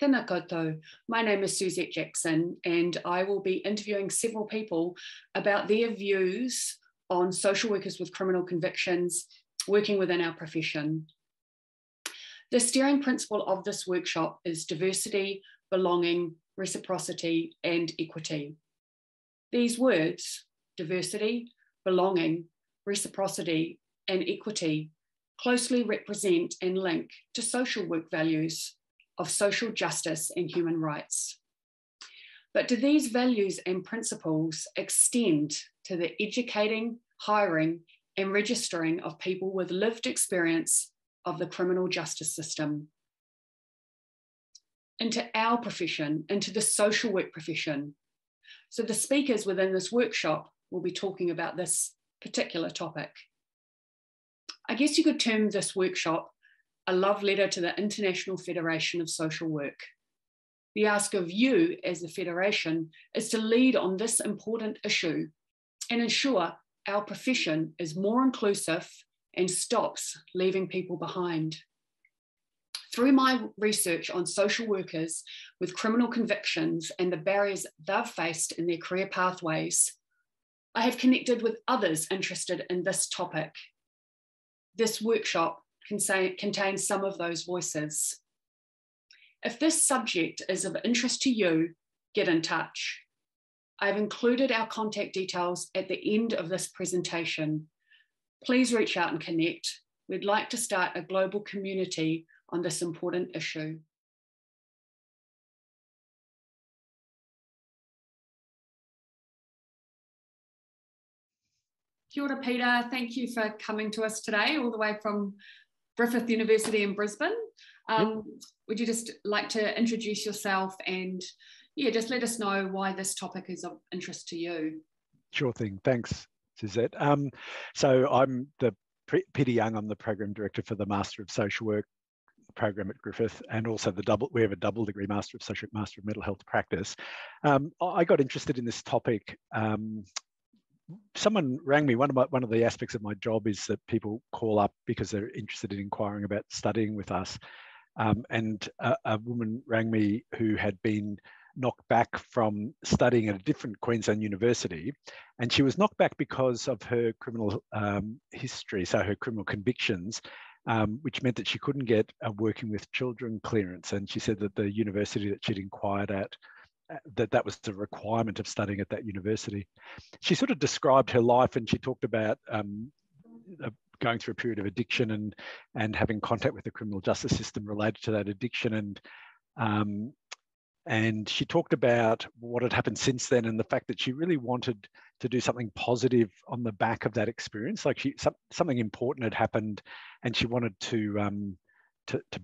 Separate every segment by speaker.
Speaker 1: Tēnā koutou. My name is Suzette Jackson, and I will be interviewing several people about their views on social workers with criminal convictions working within our profession. The steering principle of this workshop is diversity, belonging, reciprocity, and equity. These words, diversity, belonging, reciprocity, and equity, closely represent and link to social work values of social justice and human rights. But do these values and principles extend to the educating, hiring, and registering of people with lived experience of the criminal justice system? Into our profession, into the social work profession. So the speakers within this workshop will be talking about this particular topic. I guess you could term this workshop a love letter to the International Federation of Social Work. The ask of you as the Federation is to lead on this important issue and ensure our profession is more inclusive and stops leaving people behind. Through my research on social workers with criminal convictions and the barriers they've faced in their career pathways, I have connected with others interested in this topic. This workshop contains some of those voices. If this subject is of interest to you, get in touch. I've included our contact details at the end of this presentation. Please reach out and connect. We'd like to start a global community on this important issue. Kia ora, Peter. Thank you for coming to us today, all the way from Griffith University in Brisbane. Would you just like to introduce yourself and just let us know why this topic is of interest to you?
Speaker 2: Sure thing. Thanks, Suzette. So I'm Peter Young. I'm the Program Director for the Master of Social Work program at Griffith, and also we have a double degree Master of Social Work, Master of Mental Health Practice. I got interested in this topic. Someone rang me. One of the aspects of my job is that people call up because they're interested in inquiring about studying with us. And a woman rang me who had been knocked back from studying at a different Queensland university, and she was knocked back because of her criminal history, so her criminal convictions, which meant that she couldn't get a working with children clearance. And she said that the university that she'd inquired at, that was the requirement of studying at that university. She sort of described her life, and she talked about going through a period of addiction and having contact with the criminal justice system related to that addiction. And she talked about what had happened since then and the fact that she really wanted to do something positive on the back of that experience. Like something important had happened, and she wanted to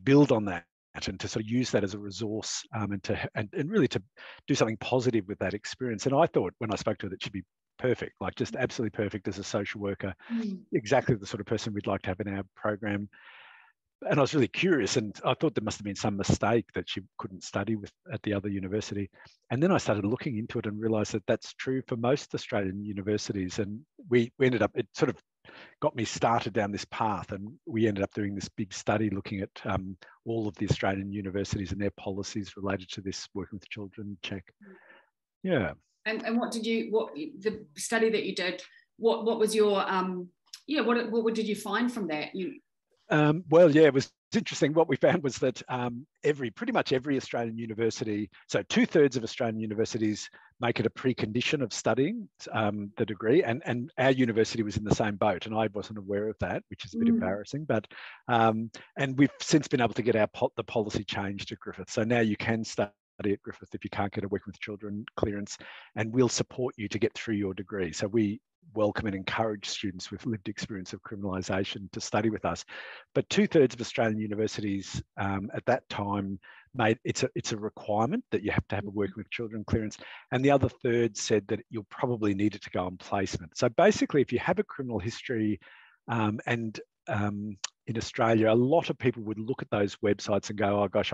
Speaker 2: build on that and to sort of use that as a resource, and really to do something positive with that experience. And I thought when I spoke to her that she'd be perfect, like just absolutely perfect as a social worker, exactly the sort of person we'd like to have in our program. And I was really curious, and I thought there must have been some mistake that she couldn't study at the other university. And then I started looking into it and realised that that's true for most Australian universities. And we ended up, it sort of got me started down this path, and we ended up doing this big study looking at all of the Australian universities and their policies related to this working with children check. Yeah.
Speaker 1: And what the study that you did, what was your what did you find from that?
Speaker 2: It was interesting. What we found was that pretty much every Australian university, so 2/3 of Australian universities make it a precondition of studying the degree, and our university was in the same boat, and I wasn't aware of that, which is a bit embarrassing. But and we've since been able to get the policy changed at Griffith, so now you can study at Griffith if you can't get a working with children clearance, and we'll support you to get through your degree. So we welcome and encourage students with lived experience of criminalisation to study with us. But 2/3 of Australian universities at that time made it's a requirement that you have to have a working with children clearance, and the other third said that you'll probably need it to go on placement. So basically, if you have a criminal history in Australia, a lot of people would look at those websites and go, oh gosh,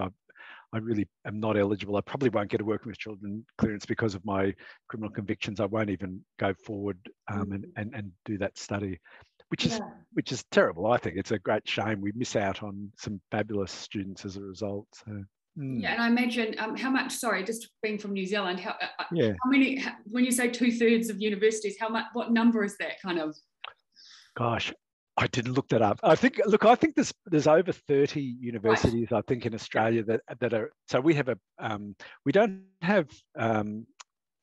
Speaker 2: I really am not eligible. I probably won't get a working with children clearance because of my criminal convictions. I won't even go forward and do that study, which is terrible. I think it's a great shame. We miss out on some fabulous students as a result. So.
Speaker 1: Yeah, and I imagine how much, sorry, just being from New Zealand, how many, when you say 2/3 of universities, how much, what number is that kind of?
Speaker 2: Gosh, I didn't look that up. I think there's over 30 universities, right, I think, in Australia that are, so we have we don't have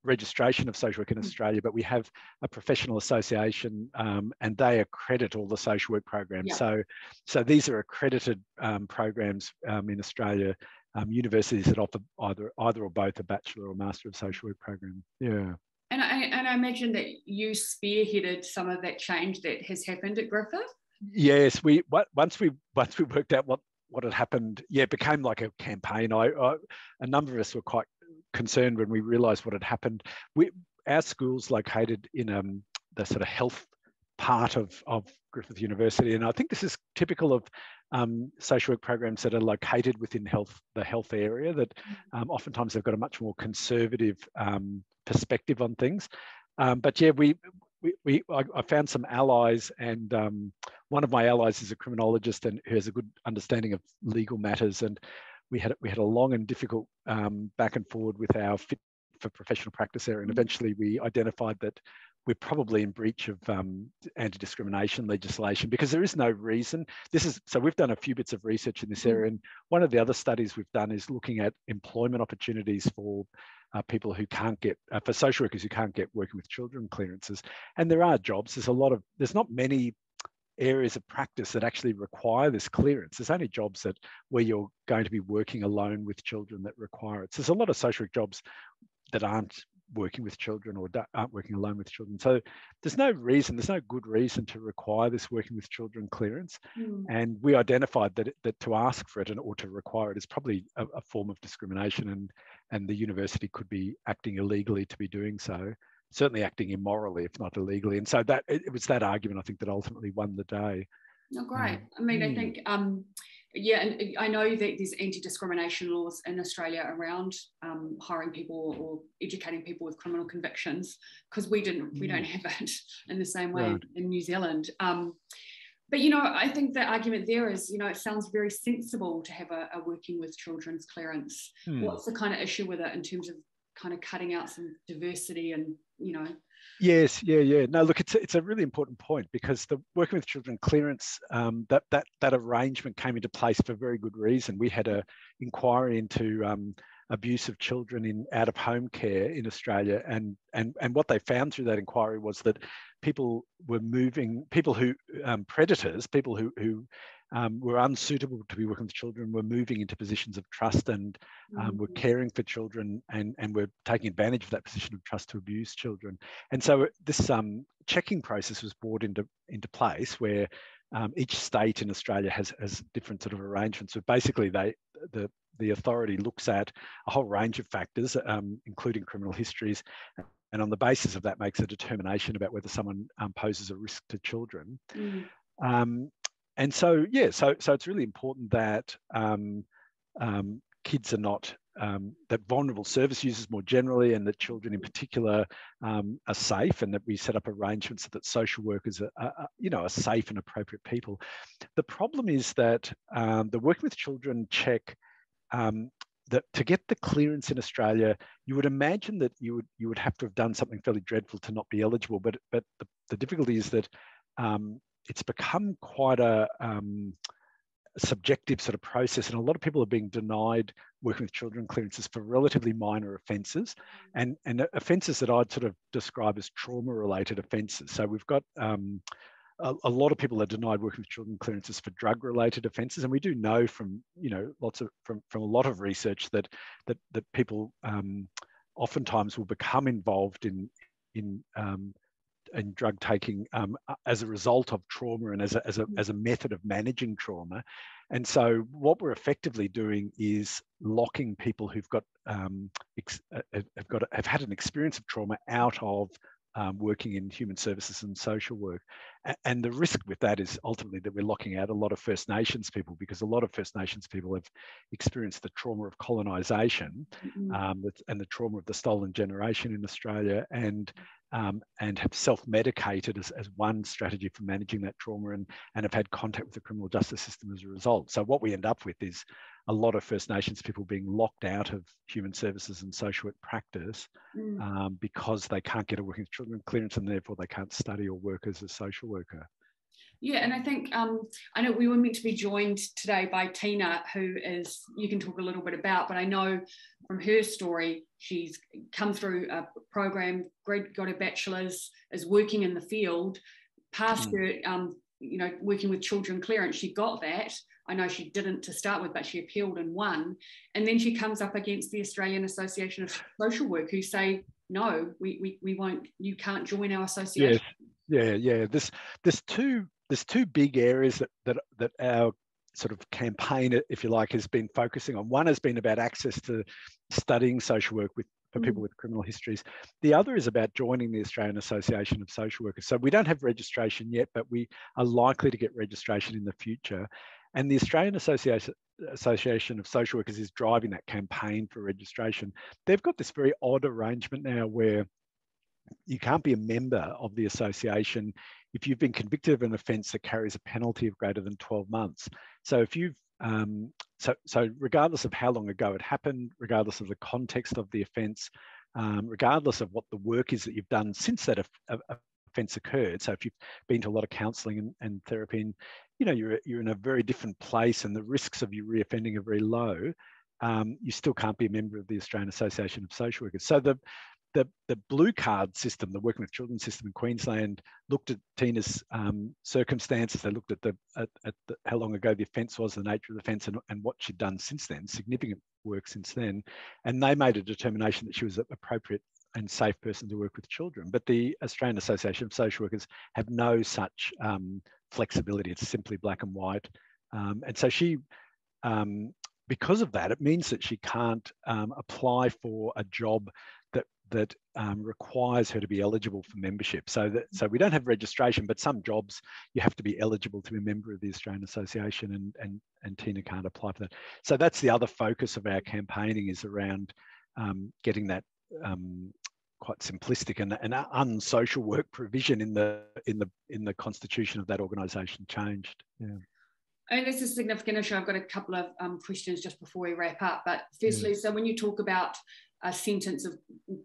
Speaker 2: registration of social work in Australia, but we have a professional association, and they accredit all the social work programs. So these are accredited programs in Australia, universities that offer either or both a Bachelor or Master of Social Work program. Yeah.
Speaker 1: And I imagine that you spearheaded some of that change that has happened at Griffith.
Speaker 2: Yes, once we worked out what had happened, it became like a campaign. A number of us were quite concerned when we realised what had happened. Our school's located in the sort of health part of Griffith University, and I think this is typical of social work programs that are located within the health area, that oftentimes they've got a much more conservative perspective on things. But yeah, I found some allies, and one of my allies is a criminologist and who has a good understanding of legal matters, and we had a long and difficult back and forward with our fit for professional practice area, and eventually we identified that we're probably in breach of anti-discrimination legislation, because there is no reason. So we've done a few bits of research in this area, and one of the other studies we've done is looking at employment opportunities for people who can't get, for social workers who can't get working with children clearances. And there are jobs, there's not many areas of practice that actually require this clearance. There's only jobs where you're going to be working alone with children that require it. So there's a lot of social work jobs that aren't working with children or aren't working alone with children. So there's no good reason to require this working with children clearance. And we identified that to ask for it or to require it is probably a form of discrimination, and the university could be acting illegally to be doing so, certainly acting immorally, if not illegally. And so that it was that argument, I think, that ultimately won the day.
Speaker 1: Oh, great. I mean, I think, and I know that there's anti-discrimination laws in Australia around hiring people or educating people with criminal convictions, because we don't have it in the same way in New Zealand. But, I think the argument there is, it sounds very sensible to have a working with children's clearance. What's the kind of issue with it in terms of kind of cutting out some diversity and,
Speaker 2: Yes, yeah. No, look, it's a really important point, because the working with children clearance, that arrangement came into place for very good reason. We had an inquiry into abuse of children in out-of-home care in Australia, and what they found through that inquiry was that people who predators, people who were unsuitable to be working with children, were moving into positions of trust and were caring for children and were taking advantage of that position of trust to abuse children. And so this checking process was brought into place, where each state in Australia has different sort of arrangements. So basically, the authority looks at a whole range of factors, including criminal histories, and on the basis of that makes a determination about whether someone poses a risk to children. And so, so it's really important that kids are not, that vulnerable service users more generally, and that children in particular are safe, and that we set up arrangements so that social workers are safe and appropriate people. The problem is that the Working with Children check, that to get the clearance in Australia, you would imagine that you would have to have done something fairly dreadful to not be eligible. But the difficulty is that it's become quite a subjective sort of process, and a lot of people are being denied working with children clearances for relatively minor offences, and offences that I'd sort of describe as trauma-related offences. So we've got a lot of people are denied working with children clearances for drug-related offences, and we do know from from a lot of research that people oftentimes will become involved in drug taking as a result of trauma and as a method of managing trauma. And so what we're effectively doing is locking people who've got have had an experience of trauma out of working in human services and social work. And the risk with that is ultimately that we're locking out a lot of First Nations people, because a lot of First Nations people have experienced the trauma of colonisation and the trauma of the stolen generation in Australia. And and have self-medicated as one strategy for managing that trauma, and have had contact with the criminal justice system as a result. So what we end up with is a lot of First Nations people being locked out of human services and social work practice because they can't get a working with children clearance, and therefore they can't study or work as a social worker.
Speaker 1: Yeah, and I think, I know we were meant to be joined today by Tina, who is, you can talk a little bit about, but I know from her story, she's come through a program, got a bachelor's, is working in the field, past her, you know, working with children clearance, she got that. I know she didn't to start with, but she appealed and won. And then she comes up against the Australian Association of Social Work, who say, no, we won't, you can't join our association.
Speaker 2: Yeah. There's two big areas that our sort of campaign, if you like, has been focusing on. One has been about access to studying social work for people with criminal histories. The other is about joining the Australian Association of Social Workers. So we don't have registration yet, but we are likely to get registration in the future. And the Australian Association of Social Workers is driving that campaign for registration. They've got this very odd arrangement now where you can't be a member of the association if you've been convicted of an offence that carries a penalty of greater than 12 months. So if you've so regardless of how long ago it happened, regardless of the context of the offence, regardless of what the work is that you've done since that offence occurred. So if you've been to a lot of counselling and therapy, and you know you're in a very different place, and the risks of you reoffending are very low, you still can't be a member of the Australian Association of Social Workers. So the blue card system, the working with children system in Queensland, looked at Tina's circumstances. They looked at how long ago the offence was, the nature of the offence, and what she'd done since then, significant work since then. And they made a determination that she was an appropriate and safe person to work with children. But the Australian Association of Social Workers have no such flexibility. It's simply black and white. And so she, because of that, it means that she can't apply for a job that requires her to be eligible for membership. So we don't have registration, but some jobs you have to be eligible to be a member of the Australian Association, and Tina can't apply for that. So that's the other focus of our campaigning, is around getting that quite simplistic and unsocial work provision in the constitution of that organisation changed. Yeah.
Speaker 1: And it's a significant issue. I've got a couple of questions just before we wrap up. But firstly, so when you talk about a sentence of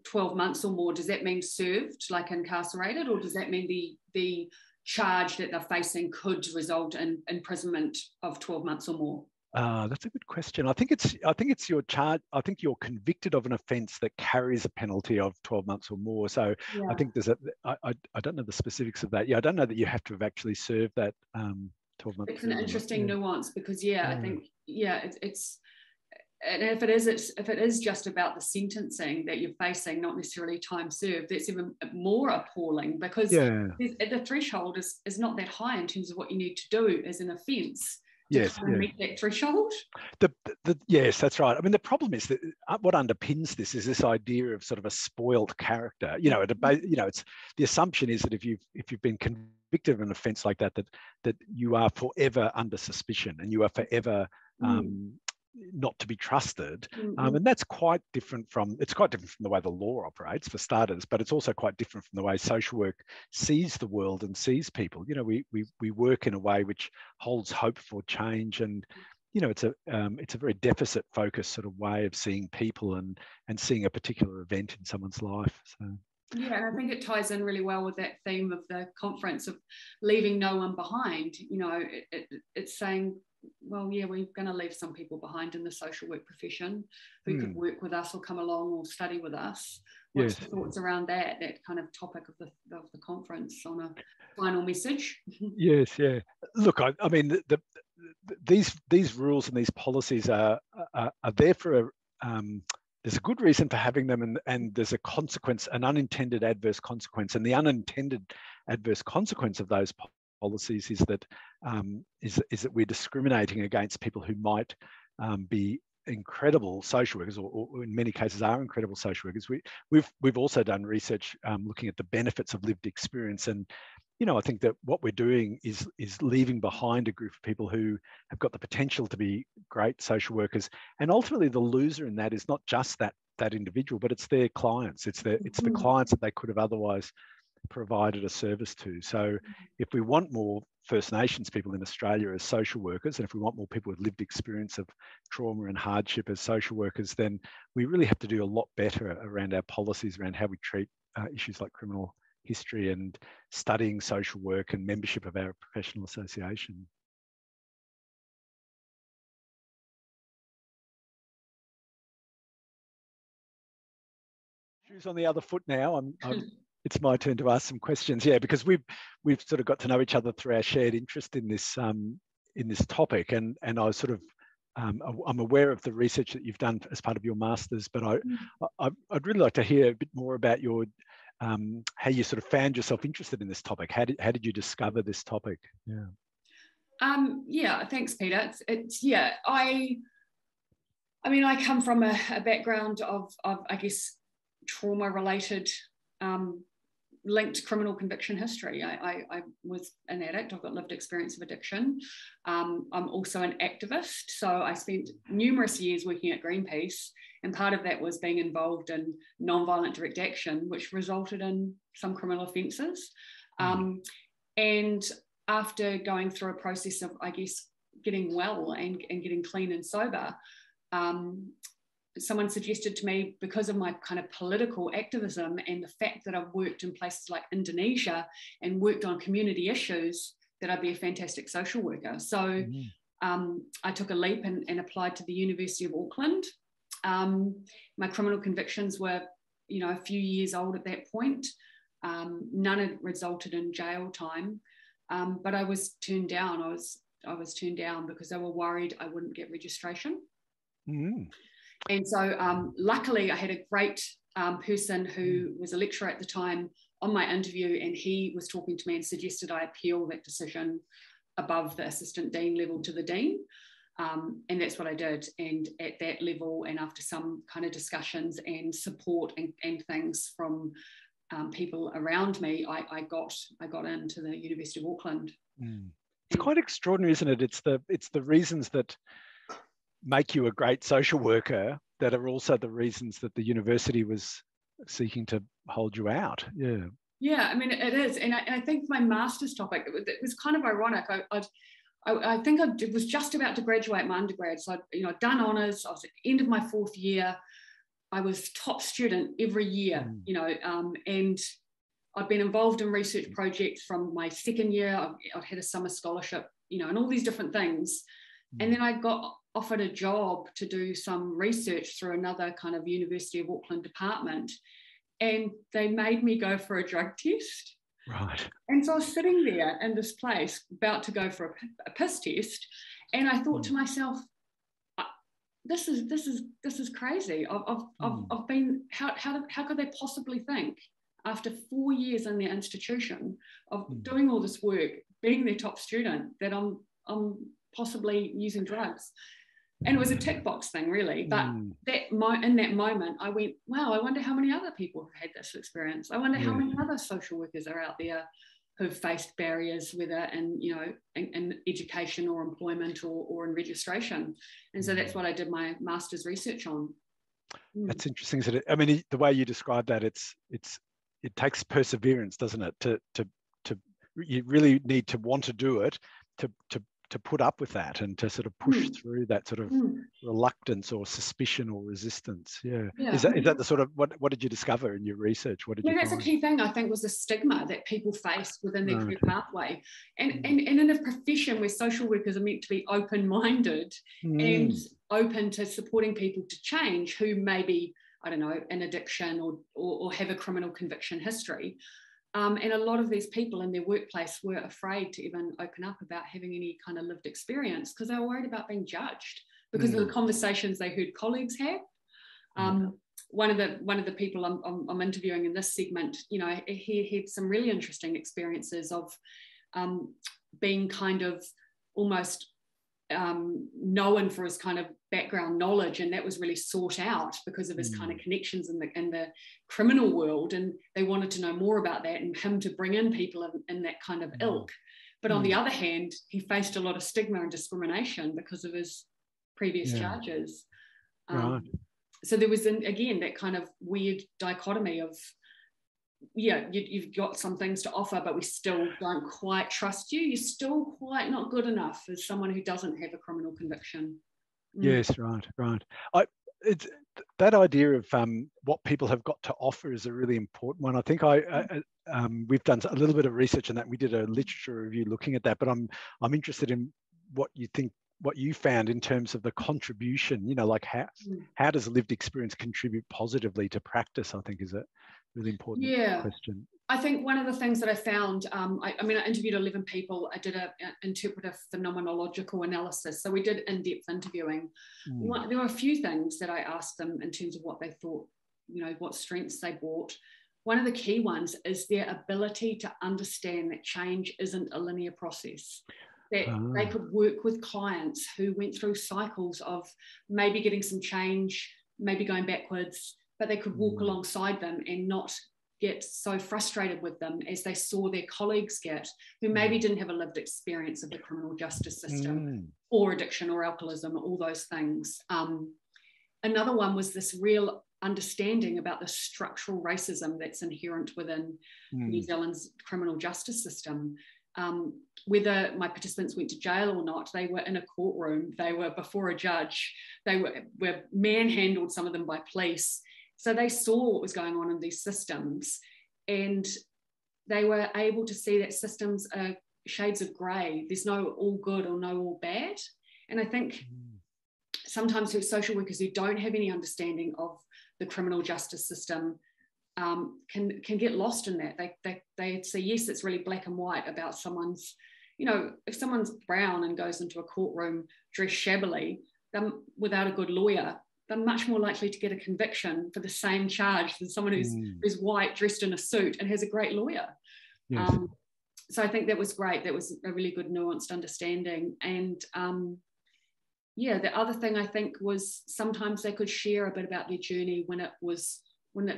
Speaker 1: 12 months or more, does that mean served, like incarcerated, or does that mean the charge that they're facing could result in imprisonment of 12 months or more?
Speaker 2: That's a good question. I think it's your charge. I think you're convicted of an offence that carries a penalty of 12 months or more. So yeah. I think there's I don't know the specifics of that. Yeah, I don't know that you have to have actually served that 12 months.
Speaker 1: It's an interesting nuance, because I think it's and if it is just about the sentencing that you're facing, not necessarily time served, that's even more appalling, because the threshold is not that high in terms of what you need to do as an offence. Yes, meet that threshold.
Speaker 2: Yes, that's right. I mean, the problem is that what underpins this is this idea of sort of a spoiled character. You know, it's the assumption is that if you've been convicted of an offence like that you are forever under suspicion, and you are forever not to be trusted. And that's quite different from the way the law operates, for starters, but it's also quite different from the way social work sees the world and sees people. You know, we work in a way which holds hope for change, and you know, it's a very deficit focused sort of way of seeing people and seeing a particular event in someone's life. So
Speaker 1: yeah, and I think it ties in really well with that theme of the conference of leaving no one behind. You know, it's saying, well, yeah, we're going to leave some people behind in the social work profession who could work with us or come along or study with us. What's your thoughts around that kind of topic of the conference on a final message? Yes,
Speaker 2: yeah. Look, I mean, these rules and these policies are there for there's a good reason for having them, and there's a consequence, an unintended adverse consequence, and the unintended adverse consequence of those policies is that we're discriminating against people who might be incredible social workers, or in many cases are incredible social workers. We've also done research looking at the benefits of lived experience, and you know, I think that what we're doing is leaving behind a group of people who have got the potential to be great social workers, and ultimately the loser in that is not just that that individual, but it's their clients. It's the clients that they could have otherwise provided a service to. So if we want more First Nations people in Australia as social workers, and if we want more people with lived experience of trauma and hardship as social workers, then we really have to do a lot better around our policies, around how we treat issues like criminal history and studying social work and membership of our professional association. Shoes on the other foot now. It's my turn to ask some questions. Yeah, because we've sort of got to know each other through our shared interest in this topic, and I was sort of I'm aware of the research that you've done as part of your masters, but I'd really like to hear a bit more about your how you sort of found yourself interested in this topic. How did you discover this topic? Yeah.
Speaker 1: Yeah. Thanks, Peter. I mean, I come from a background of I guess trauma-related linked criminal conviction history. I was an addict. I've got lived experience of addiction. I'm also an activist. So I spent numerous years working at Greenpeace, and part of that was being involved in non-violent direct action, which resulted in some criminal offences. And after going through a process of, I guess, getting well and getting clean and sober, someone suggested to me, because of my kind of political activism and the fact that I've worked in places like Indonesia and worked on community issues, that I'd be a fantastic social worker. So I took a leap and applied to the University of Auckland. My criminal convictions were, a few years old at that point. None had resulted in jail time, but I was turned down. I was turned down because they were worried I wouldn't get registration. And so luckily I had a great person who was a lecturer at the time on my interview, and he was talking to me and suggested I appeal that decision above the assistant dean level to the dean. And that's what I did. And at that level, and after some kind of discussions and support and things from people around me, I got into the University of Auckland.
Speaker 2: It's quite extraordinary, isn't it? It's the reasons that make you a great social worker that are also the reasons that the university was seeking to hold you out. Yeah,
Speaker 1: I mean, it is. And I think my master's topic, it was kind of ironic. I think I was just about to graduate my undergrad. So I'd done honours. I was at the end of my fourth year. I was top student every year, and I'd been involved in research projects from my second year. I'd had a summer scholarship, and all these different things. And then I got offered a job to do some research through another kind of University of Auckland department. And they made me go for a drug test.
Speaker 2: Right.
Speaker 1: And so I was sitting there in this place about to go for a piss test. And I thought to myself, this is crazy. I've been, how could they possibly think, after 4 years in their institution of doing all this work, being their top student, that I'm possibly using drugs? And it was a tick box thing, really. But in that moment, I went, wow, I wonder how many other people have had this experience. I wonder how many other social workers are out there who've faced barriers, whether in education or employment or in registration. And so that's what I did my master's research on.
Speaker 2: That's interesting, isn't it? I mean, the way you describe that, it takes perseverance, doesn't it? To you really need to want to do it, to put up with that and to sort of push through that sort of reluctance or suspicion or resistance. Yeah. Is that the sort of, what did you discover in your research? What did you find?
Speaker 1: That's a key thing, I think, was the stigma that people face within their career pathway. And in a profession where social workers are meant to be open-minded and open to supporting people to change who may be, I don't know, in addiction or have a criminal conviction history. And a lot of these people in their workplace were afraid to even open up about having any kind of lived experience because they were worried about being judged because of the conversations they heard colleagues have. One of the people I'm interviewing in this segment, he had some really interesting experiences of being kind of almost known for his kind of background knowledge, and that was really sought out because of his kind of connections in the criminal world, and they wanted to know more about that and him to bring in people in that kind of ilk. But on the other hand, he faced a lot of stigma and discrimination because of his previous charges.
Speaker 2: Right.
Speaker 1: so there was, again, that kind of weird dichotomy of, yeah, you've got some things to offer, but we still don't quite trust you. You're still quite not good enough as someone who doesn't have a criminal conviction.
Speaker 2: Yes, right. It's that idea of what people have got to offer is a really important one. I think we've done a little bit of research on that. We did a literature review looking at that, but I'm interested in what you found in terms of the contribution. Like how does lived experience contribute positively to practice? I think is a really important question.
Speaker 1: I think one of the things that I found, I interviewed 11 people. I did an interpretive phenomenological analysis. So we did in-depth interviewing. There were a few things that I asked them in terms of what they thought, what strengths they brought. One of the key ones is their ability to understand that change isn't a linear process. That they could work with clients who went through cycles of maybe getting some change, maybe going backwards, but they could walk alongside them and not get so frustrated with them as they saw their colleagues get, who maybe didn't have a lived experience of the criminal justice system or addiction or alcoholism, all those things. Another one was this real understanding about the structural racism that's inherent within New Zealand's criminal justice system. Whether my participants went to jail or not, they were in a courtroom, they were before a judge, they were manhandled, some of them by police. So they saw what was going on in these systems, and they were able to see that systems are shades of grey. There's no all good or no all bad. And I think sometimes social workers who don't have any understanding of the criminal justice system can get lost in that. They say, yes, it's really black and white about someone's, if someone's brown and goes into a courtroom dressed shabbily, without a good lawyer, they're much more likely to get a conviction for the same charge than someone who's white, dressed in a suit, and has a great lawyer. Yes. So I think that was great. That was a really good nuanced understanding. And the other thing I think was sometimes they could share a bit about their journey when it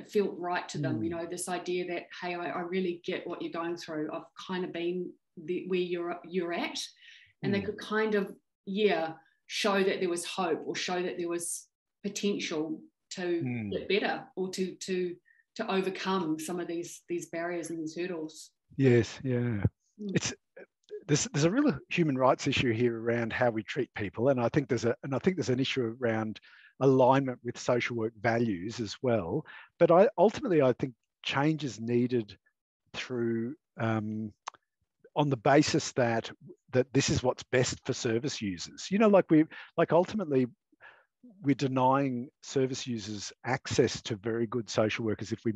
Speaker 1: felt right to them. This idea that, hey, I really get what you're going through. I've kind of been where you're at, and they could kind of show that there was hope, or show that there was potential to get better, or to overcome some of these barriers and these hurdles.
Speaker 2: Yes, yeah. There's a real human rights issue here around how we treat people, and I think there's an issue around alignment with social work values as well. But ultimately I think change is needed through on the basis that this is what's best for service users. Ultimately we're denying service users access to very good social workers if we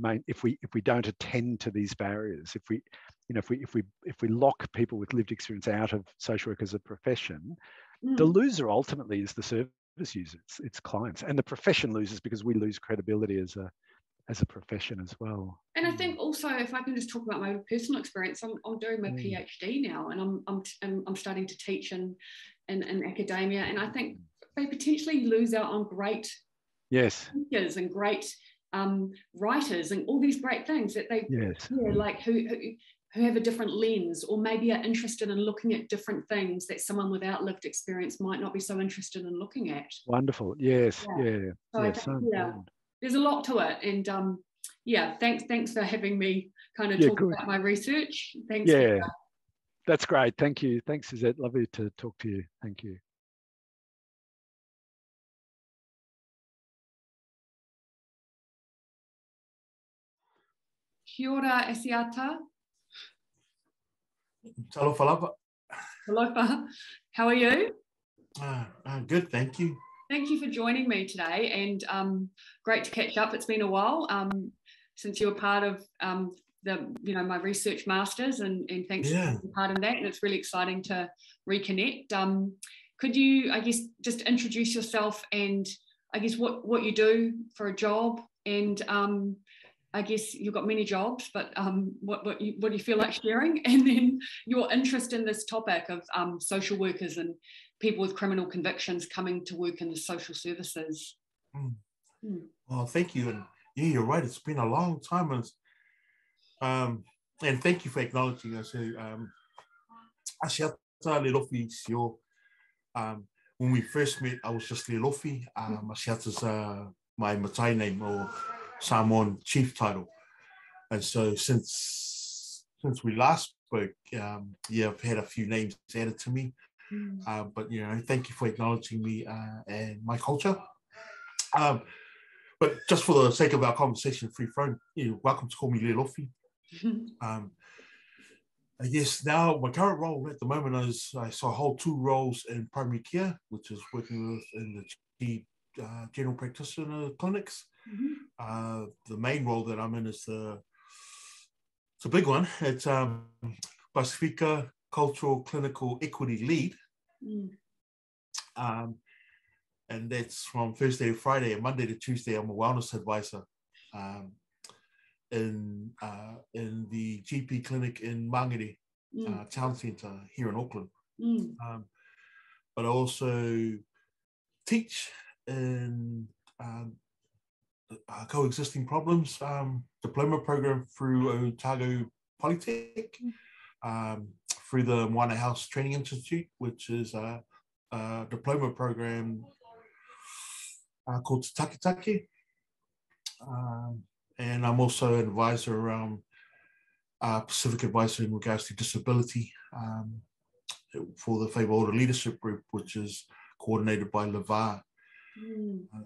Speaker 2: don't attend to these barriers. If we lock people with lived experience out of social work as a profession, the loser ultimately is the service user, its clients, and the profession loses because we lose credibility as a profession as well.
Speaker 1: And I think also, if I can just talk about my personal experience, I'm doing my PhD now, and I'm starting to teach in academia, and I think they potentially lose out on great speakers and great writers and all these great things that they who have a different lens, or maybe are interested in looking at different things that someone without lived experience might not be so interested in looking at.
Speaker 2: Wonderful. Yes.
Speaker 1: So there's a lot to it, and thanks for having me kind of talk about my research. Thanks.
Speaker 2: That's great. Thank you. Thanks, Suzette. Lovely to talk to you. Thank you.
Speaker 1: Kia ora, Asiata.
Speaker 3: Talofa.
Speaker 1: Talofa. How are you?
Speaker 3: Good, thank you.
Speaker 1: Thank you for joining me today, and great to catch up. It's been a while since you were part of my research masters, and thanks for being part of that. And it's really exciting to reconnect. Could you, I guess, just introduce yourself and I guess what you do for a job, and I guess you've got many jobs, but what do you feel like sharing? And then your interest in this topic of social workers and people with criminal convictions coming to work in the social services.
Speaker 3: Well, thank you. And yeah, you're right. It's been a long time. And thank you for acknowledging us. When we first met, I was just Lilofi. Asiata's my Matai name or Samoan chief title. And so since we last spoke, I've had a few names added to me. But thank you for acknowledging me and my culture. But just for the sake of our conversation, free flowing, welcome to call me Lelofi. I guess now my current role at the moment is I hold 2 roles in primary care, which is working with in the general practitioner clinics. The main role that I'm in is it's a big one. It's Pasifika Cultural Clinical Equity Lead. And that's from Thursday to Friday, and Monday to Tuesday, I'm a wellness advisor in the GP clinic in Mangere Town Centre here in Auckland. But I also teach in coexisting problems diploma program through Otago Polytech, through the Moana House Training Institute, which is a diploma program called Te Takitaki. And I'm also an advisor around Pacific advisor in regards to disability for the Whaiwaora Leadership Group, which is coordinated by Levar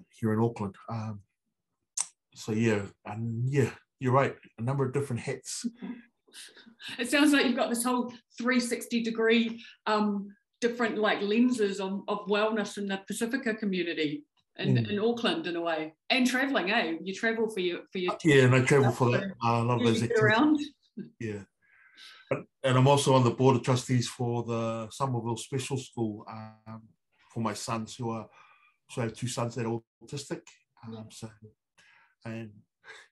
Speaker 3: here in Auckland. So you're right, a number of different hats.
Speaker 1: It sounds like you've got this whole 360-degree different lenses of wellness in the Pacifica community in Auckland in a way, and traveling. You travel for your
Speaker 3: and I travel for that. I love those activities. Around. Yeah, and I'm also on the board of trustees for the Somerville Special School for my sons so I have 2 sons that are autistic.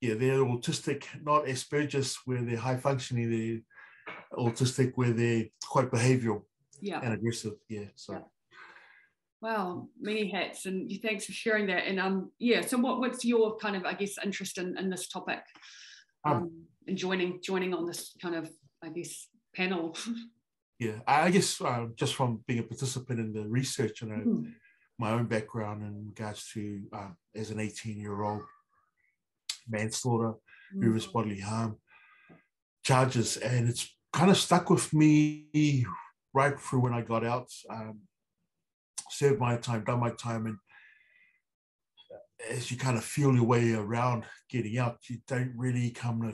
Speaker 3: They're autistic, not Asperger's where they're high functioning. They're autistic where they're quite behavioural and aggressive.
Speaker 1: Wow, many hats, and thanks for sharing that. And so what's your kind of, I guess, interest in this topic, and joining on this kind of, I guess, panel?
Speaker 3: I guess just from being a participant in the research and my own background in regards to as an 18-year-old manslaughter, grievous bodily harm charges, and it's kind of stuck with me right through when I got out. Served my time, done my time, and as you kind of feel your way around getting out, you don't really come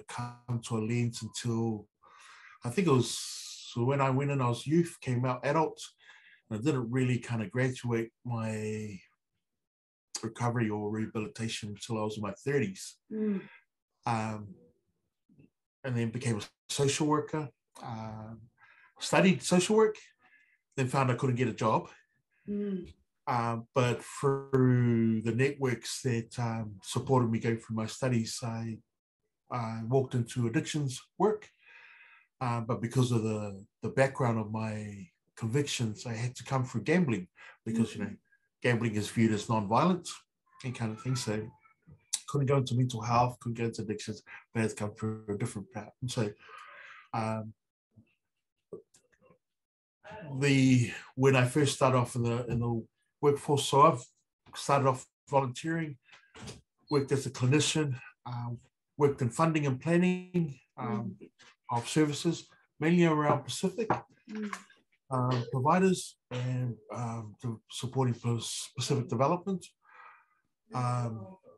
Speaker 3: to a lens until I think it was when I went in, I was youth, came out adult, and I didn't really kind of graduate my recovery or rehabilitation until I was in my 30s. And then became a social worker, studied social work, then found I couldn't get a job. But through the networks that supported me going through my studies, I walked into addictions work. But because of the background of my convictions, I had to come through gambling because, gambling is viewed as non-violent and kind of thing. So couldn't go into mental health, couldn't go into addictions, but had to come through a different path. And so when I first started off in the workforce, so I've started off volunteering, worked as a clinician, worked in funding and planning of services, mainly around Pacific providers and supporting Pacific development.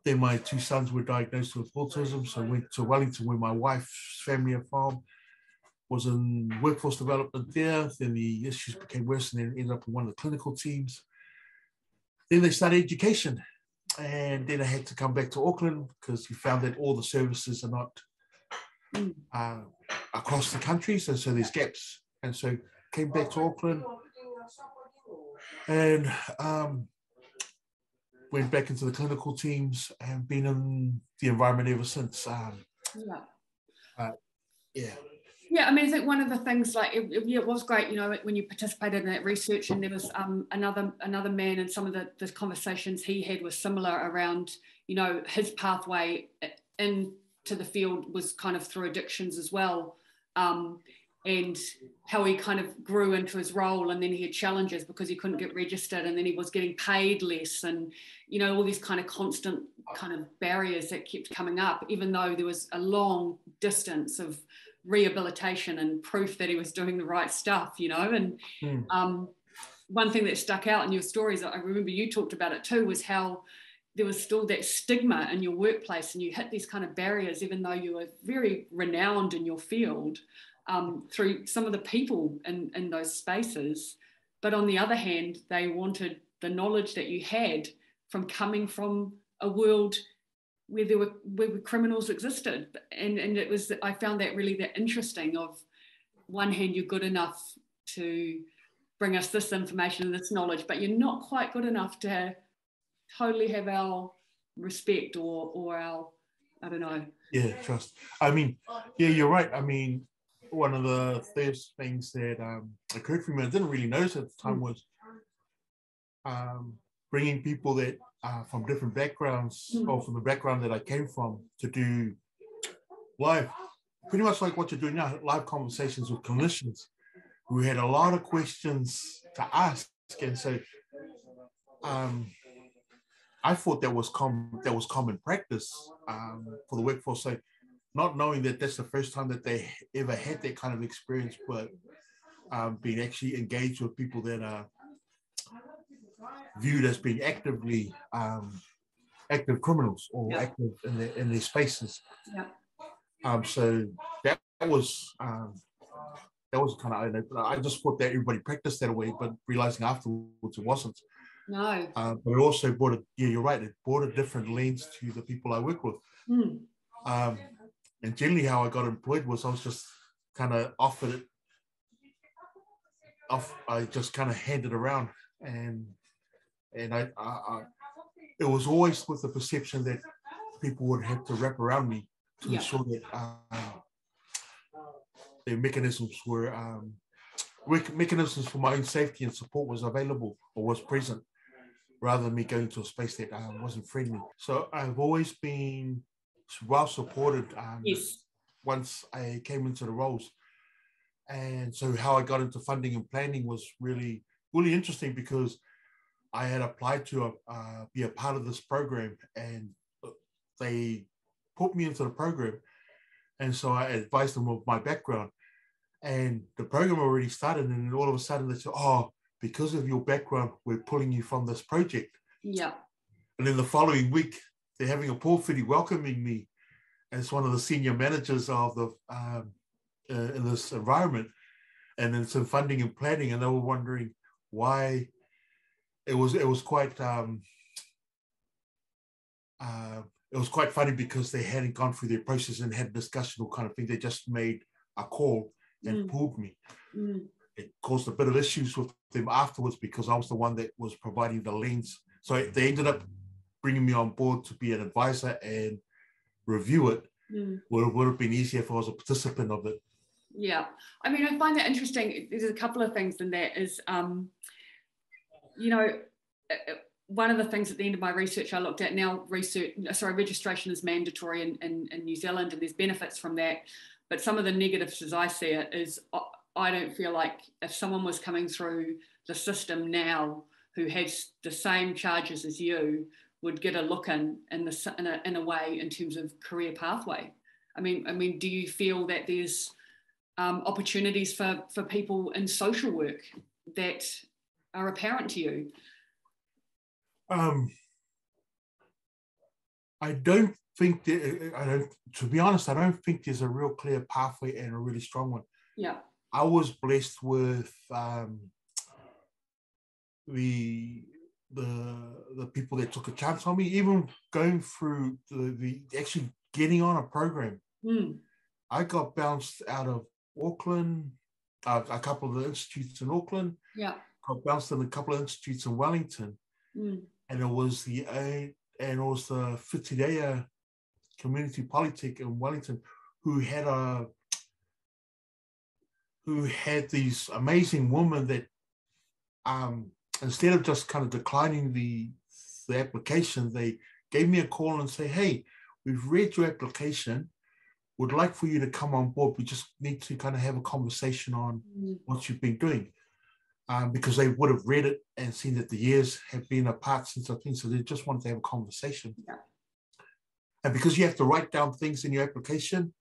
Speaker 3: Then my 2 sons were diagnosed with autism, so I went to Wellington where my wife's family are from, was in workforce development there. Then the issues became worse and then ended up in one of the clinical teams. Then they started education, and then I had to come back to Auckland because we found that all the services are not across the country, so there's gaps. And so came back to Auckland and went back into the clinical teams and been in the environment ever since.
Speaker 1: Yeah, I mean, I think one of the things, it was great, when you participated in that research, and there was another man, and some of the conversations he had were similar around, his pathway into the field was kind of through addictions as well, and how he kind of grew into his role, and then he had challenges because he couldn't get registered, and then he was getting paid less, and all these kind of constant kind of barriers that kept coming up, even though there was a long distance of rehabilitation and proof that he was doing the right stuff, you know. And one thing that stuck out in your stories, I remember you talked about it too, was how there was still that stigma in your workplace, and you hit these kind of barriers, even though you were very renowned in your field, through some of the people in those spaces. But on the other hand, they wanted the knowledge that you had from coming from a world where criminals existed. And it was, I found that really that interesting. Of one hand, you're good enough to bring us this information and this knowledge, but you're not quite good enough to totally have our respect or our, I don't know.
Speaker 3: Yeah, trust. I mean, yeah, you're right. I mean, one of the first things that occurred for me, I didn't really notice at the time, was bringing people that are from different backgrounds, or from the background that I came from, to do live, pretty much like what you're doing now, live conversations with clinicians who had a lot of questions to ask. And so I thought that was common practice for the workforce. So not knowing that that's the first time that they ever had that kind of experience, but being actually engaged with people that are viewed as being active criminals, or active in their spaces. So that was kind of, I just thought that everybody practiced that way, but realizing afterwards it wasn't.
Speaker 1: No.
Speaker 3: But it also brought you're right, it brought a different lens to the people I work with. And generally how I got employed was I was just kind of offered it off. I just kind of handed around, and I it was always with the perception that people would have to wrap around me to ensure that their mechanisms were mechanisms for my own safety and support was available or was present, rather than me going to a space that wasn't friendly. So I've always been well supported once I came into the roles. And so how I got into funding and planning was really, really interesting, because I had applied to be a part of this program, and they put me into the program. And so I advised them of my background, and the program already started. And then all of a sudden they said, oh, because of your background, we're pulling you from this project.
Speaker 1: Yeah.
Speaker 3: And then the following week, they're having a porphyry welcoming me as one of the senior managers of the in this environment, and then some funding and planning. And they were wondering why. It was quite funny, because they hadn't gone through their process and had a discussion or kind of thing. They just made a call and pulled me. It caused a bit of issues with them afterwards, because I was the one that was providing the lens. So they ended up bringing me on board to be an advisor and review it. Would have been easier if I was a participant of it.
Speaker 1: Yeah, I mean, I find that interesting. There's a couple of things in that is, you know, one of the things at the end of my research I looked at, now registration is mandatory in New Zealand, and there's benefits from that. But some of the negatives, as I see it, is I don't feel like if someone was coming through the system now who has the same charges as you would get a look in a way in terms of career pathway. I mean, do you feel that there's opportunities for people in social work that are apparent to you?
Speaker 3: I don't think that, to be honest, I don't think there's a real clear pathway and a really strong one.
Speaker 1: Yeah.
Speaker 3: I was blessed with the people that took a chance on me, even going through the actually getting on a program. I got bounced out of Auckland, a couple of the institutes in Auckland.
Speaker 1: Yeah.
Speaker 3: Got bounced in a couple of institutes in Wellington, and it was the Whitireia Community Polytech in Wellington who had these amazing women that instead of just kind of declining the application, they gave me a call and say, hey, we've read your application, would like for you to come on board. We just need to kind of have a conversation on what you've been doing. Because they would have read it and seen that the years have been apart since I've been, so they just wanted to have a conversation.
Speaker 1: Yeah.
Speaker 3: And because you have to write down things in your application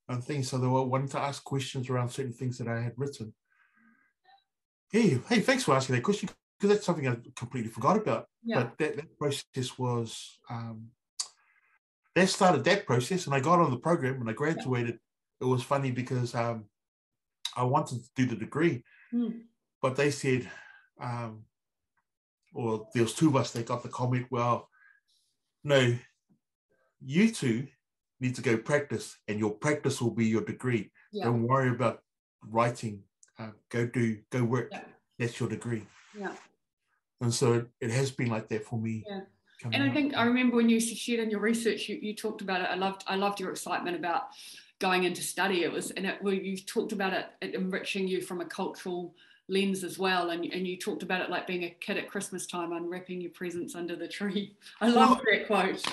Speaker 3: and things, so they were wanting to ask questions around certain things that I had written. Hey, thanks for asking that question, because that's something I completely forgot about.
Speaker 1: Yeah.
Speaker 3: But that process was, that started that process, and I got on the program and I graduated. Yeah. It was funny because I wanted to do the degree, but they said, or there was two of us that got the comment, well, no, you two need to go practice, and your practice will be your degree. Yeah. Don't worry about writing. Go work. Yeah. That's your degree.
Speaker 1: Yeah.
Speaker 3: And so it has been like that for me.
Speaker 1: Yeah. And I think I remember when you shared in your research, you talked about it. I loved your excitement about going into study. You talked about it enriching you from a cultural lens as well, and you talked about it like being a kid at Christmas time, unwrapping your presents under the tree. I love that quote.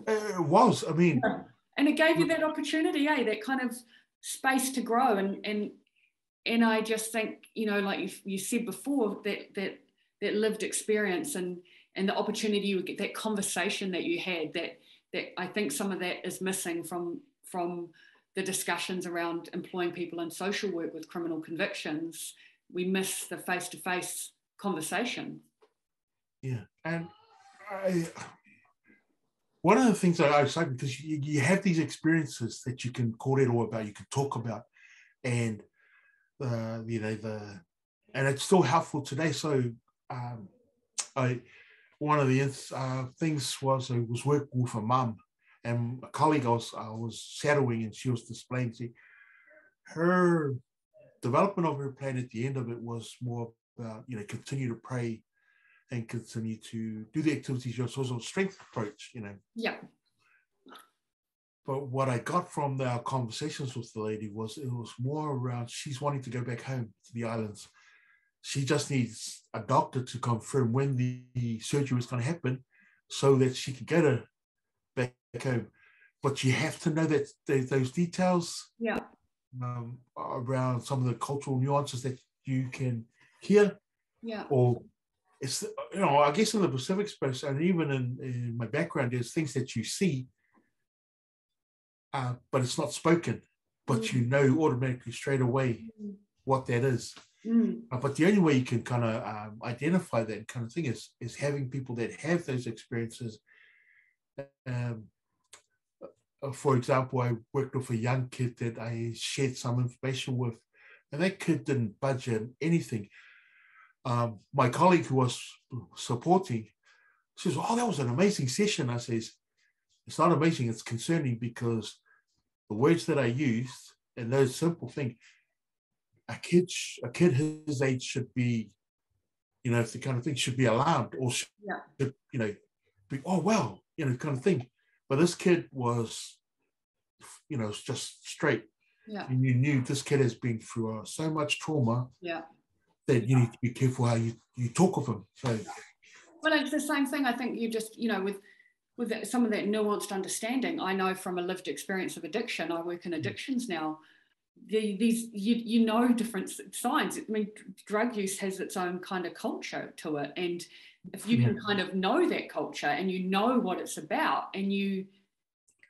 Speaker 3: It was, I mean,
Speaker 1: yeah. And it gave you that opportunity, that kind of space to grow, and I just think, like you said before, that lived experience and the opportunity you would get, that conversation that you had, that I think some of that is missing from the discussions around employing people in social work with criminal convictions. We miss the face-to-face conversation.
Speaker 3: Yeah, and one of the things that I was saying, because you have these experiences that you can call it all about, you can talk about, and and it's still helpful today. So one of the things was I was working with a mum, and a colleague I was shadowing, and she was displaying, her development of her plan at the end of it was more about, continue to pray and continue to do the activities, your sort of strength approach,
Speaker 1: Yeah.
Speaker 3: But what I got from our conversations with the lady was, it was more around, she's wanting to go back home to the islands. She just needs a doctor to confirm when the surgery was going to happen so that she can get her back home. But you have to know that those details,
Speaker 1: yeah,
Speaker 3: around some of the cultural nuances that you can hear.
Speaker 1: Yeah.
Speaker 3: Or it's, I guess in the Pacific space, and even in my background, there's things that you see, but it's not spoken, but you know automatically straight away what that is. But the only way you can kind of identify that kind of thing is having people that have those experiences. For example, I worked with a young kid that I shared some information with, and that kid didn't budge on anything. My colleague who was supporting says, "Oh, that was an amazing session." I says, "It's not amazing, it's concerning, because the words that I used and those simple things, a kid his age should be, if the kind of thing should be alarmed or should, be, oh, well, kind of thing. But this kid was, just straight.
Speaker 1: Yeah.
Speaker 3: And you knew this kid has been through so much trauma.
Speaker 1: Yeah.
Speaker 3: That you need to be careful how you talk of him." So,
Speaker 1: well, it's the same thing. I think you just, with some of that nuanced understanding, I know from a lived experience of addiction. I work in addictions now. These different signs. I mean, drug use has its own kind of culture to it, and if you can kind of know that culture and you know what it's about, and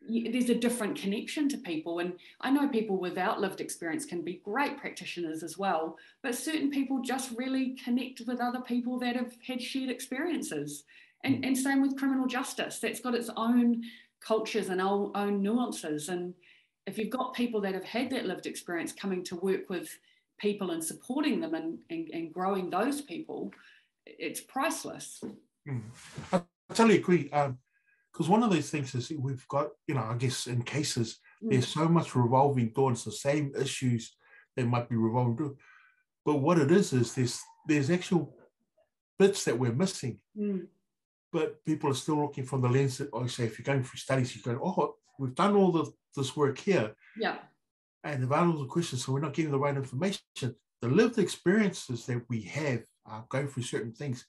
Speaker 1: there's a different connection to people. And I know people without lived experience can be great practitioners as well, but certain people just really connect with other people that have had shared experiences. And same with criminal justice. That's got its own cultures and own nuances. And if you've got people that have had that lived experience coming to work with people and supporting them and growing those people, it's priceless.
Speaker 3: I totally agree. Because one of those things is we've got, I guess in cases, there's so much revolving door. It's the same issues that might be revolving door. But what it is there's actual bits that we're missing. But people are still looking from the lens that, I say, if you're going through studies, you're going, oh, we've done all this work here.
Speaker 1: Yeah.
Speaker 3: And they've answered all the questions, so we're not getting the right information. The lived experiences that we have going through certain things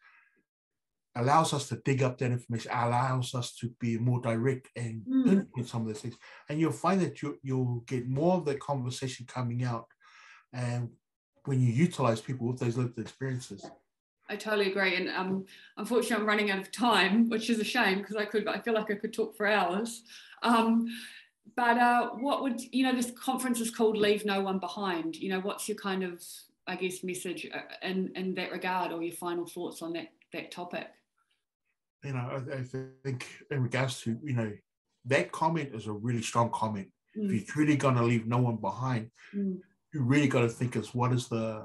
Speaker 3: allows us to dig up that information, allows us to be more direct and pinpoint some of those things. And you'll find that you'll get more of the conversation coming out, and when you utilize people with those lived experiences.
Speaker 1: I totally agree. And unfortunately, I'm running out of time, which is a shame because I feel like I could talk for hours. But what would, this conference is called Leave No One Behind. What's your kind of, I guess, message in that regard, or your final thoughts on that topic?
Speaker 3: I think in regards to, that comment is a really strong comment. If you're truly going to leave no one behind, you really got to think is what is the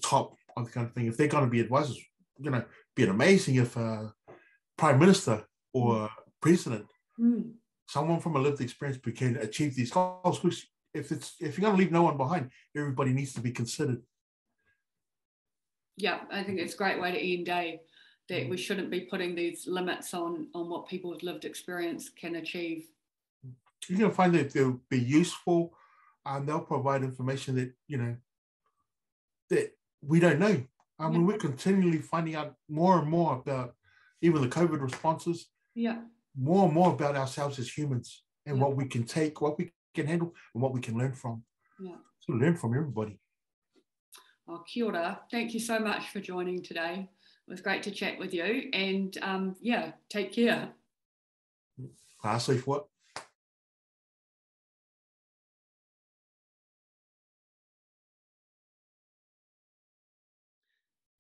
Speaker 3: top of the kind of thing. If they're going to be advisors, be amazing if a prime minister or president, someone from a lived experience can achieve these goals. Because if you're going to leave no one behind, everybody needs to be considered. Yeah,
Speaker 1: I think it's a great way to end day. That we shouldn't be putting these limits on what people with lived experience can achieve.
Speaker 3: You're going to find that they'll be useful, and they'll provide information that that we don't know. I mean, we're continually finding out more and more about even the COVID responses. Yeah. More and more about ourselves as humans and what we can take, what we can handle, and what we can learn from. Yeah. So learn from everybody.
Speaker 1: Oh, kia ora. Thank you so much for joining today. It was great to chat with you, and take care.
Speaker 3: Pass what?